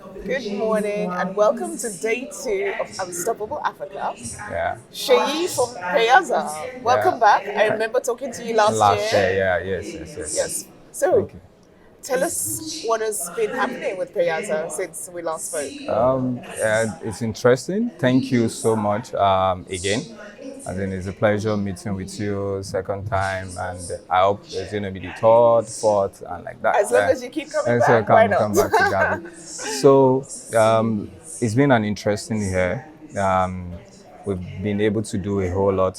Good morning and welcome to day 2 of Unstoppable Africa. Yeah, Seyi from Payaza. yeah. Welcome back. I remember talking to you last Last year, year. yeah, yes. Yes. So, Thank you. tell us what has been happening with Payaza since we last spoke. It's interesting. Thank you so much again. I think it's a pleasure meeting with you second time, and I hope it's going to be the third, fourth, and like that. As long as you keep coming And so back, why come not? back to Gabi. So it's been an interesting year. We've been able to do a whole lot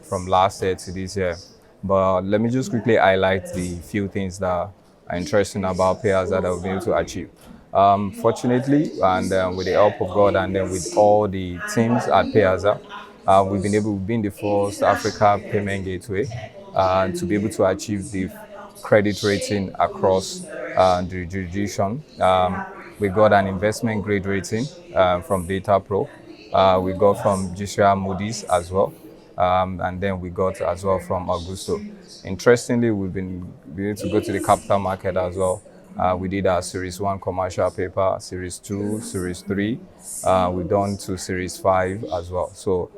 from last year to this year. But let me just quickly highlight the few things that are interesting about Payaza that we've been able to achieve. Fortunately, and with the help of God, and then with all the teams at Payaza, we've been the first Africa payment gateway to be able to achieve the credit rating across the jurisdiction. We got an investment grade rating from Data Pro. We got from GCR Moody's as well. And then we got as well from Augusto. Interestingly, we've been able to go to the capital market as well. We did our Series 1 commercial paper, Series 2, Series 3. We've done to Series 5 as well. So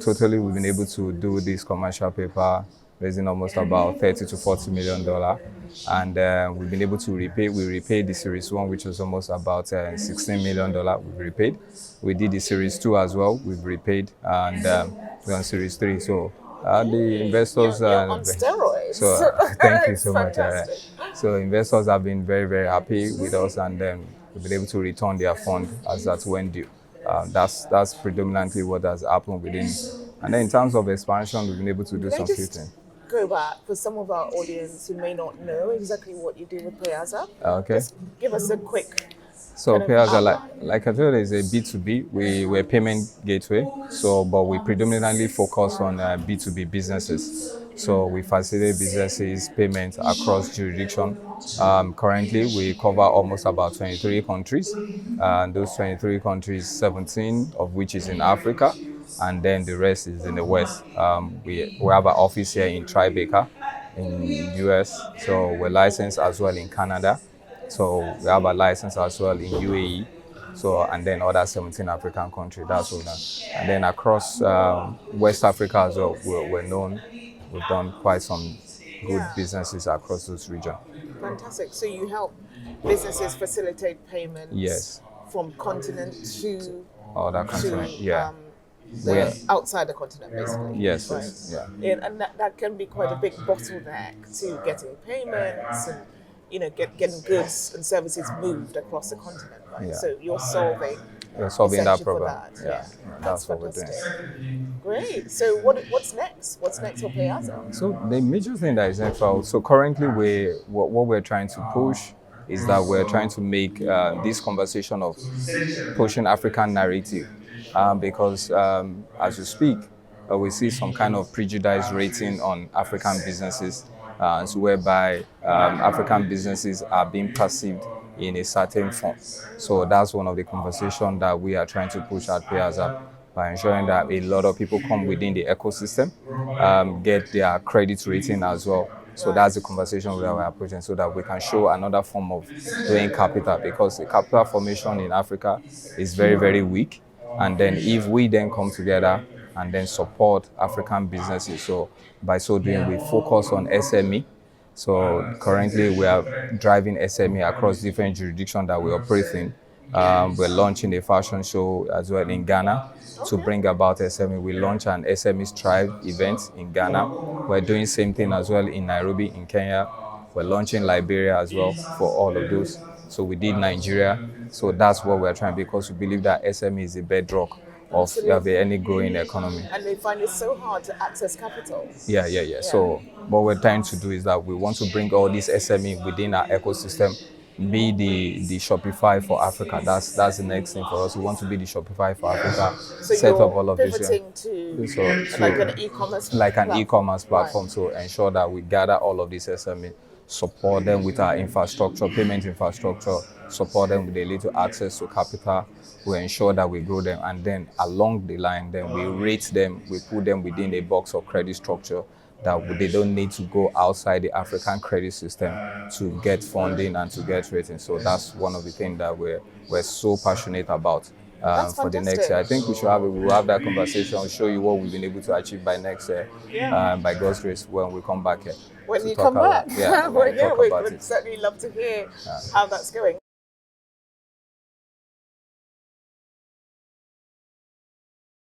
totally we've been able to do this commercial paper raising almost about $30 to $40 million. And we've been able to repay. We repaid the Series 1, which was almost about $16 million. We've repaid. We did the Series 2 as well. We've repaid. And we're on Series 3. So the investors You're on steroids. so thank you It's so much. fantastic. So investors have been very, very happy with us, and then we've been able to return their fund as that when due. That's predominantly what has happened within. And then in terms of expansion, we've been able to do Can I some few just things. go back for some of our audience who may not know exactly what you do with Payaza? Okay. Just give us a quick So kind of Payaza, outline. like I told you, is a B2B. We're a payment gateway. So, but we predominantly focus on B2B businesses. So we facilitate businesses payments across jurisdiction. Currently, we cover almost about 23 countries. And those 23 countries, 17 of which is in Africa, and then the rest is in the West. We have an office here in Tribeca in US. So we're licensed as well in Canada. So we have a license as well in UAE. So and then other 17 African countries. That's all now. And then across West Africa as well, we're known. We've done quite some good Yeah. businesses across this region. Fantastic. So you help businesses facilitate payments Yes, from continent to other continent. Yeah. the outside the continent, basically. Yes, Right. yes, yeah. And that can be quite a big bottleneck to getting payments and getting goods and services moved across the continent, right? Yeah. So you're solving We're solving that essentially problem. for that. Yeah, that's what we're doing. fantastic. Great. So what's next? What's next for Payaza? So the major thing that is next for us, so currently what we're trying to push is that we're trying to make this conversation of pushing African narrative because as we speak, we see some kind of prejudice rating on African businesses, so whereby African businesses are being perceived in a certain form. So that's one of the conversations that we are trying to push at Payaza by ensuring that a lot of people come within the ecosystem, get their credit rating as well. So that's the conversation that we're approaching so that we can show another form of doing capital because the capital formation in Africa is very, very weak. And then if we then come together and then support African businesses, so by so doing, we focus on SME. So currently we are driving SME across different jurisdictions that we operate in. We're launching a fashion show as well in Ghana to bring about SME. We launched an SME Strive event in Ghana. We're doing same thing as well in Nairobi in Kenya. We're launching Liberia as well for all of those. So we did Nigeria. So that's what we're trying because we believe that SME is the bedrock of any growing economy. And they find it so hard to access capital. Yeah. So what we're trying to do is that we want to bring all these SME within our ecosystem, be the Shopify for Africa. That's the next thing for us. We want to be the Shopify for Africa. So set you're up all of this. pivoting to like an e-commerce e-commerce platform Right. to ensure that we gather all of these SME, support them with our infrastructure, payment infrastructure, support them with a little access to capital. We ensure that we grow them, and then along the line, then we rate them, we put them within a box of credit structure that they don't need to go outside the African credit system to get funding and to get ratings. So that's one of the things that we're so passionate about. That's For the next year, I think we'll have that conversation. We'll show you what we've been able to achieve by next year, Yeah. by God's grace, when we come back here. When to you talk come back. about, yeah, Well, talk we about would it. certainly love to hear how that's going.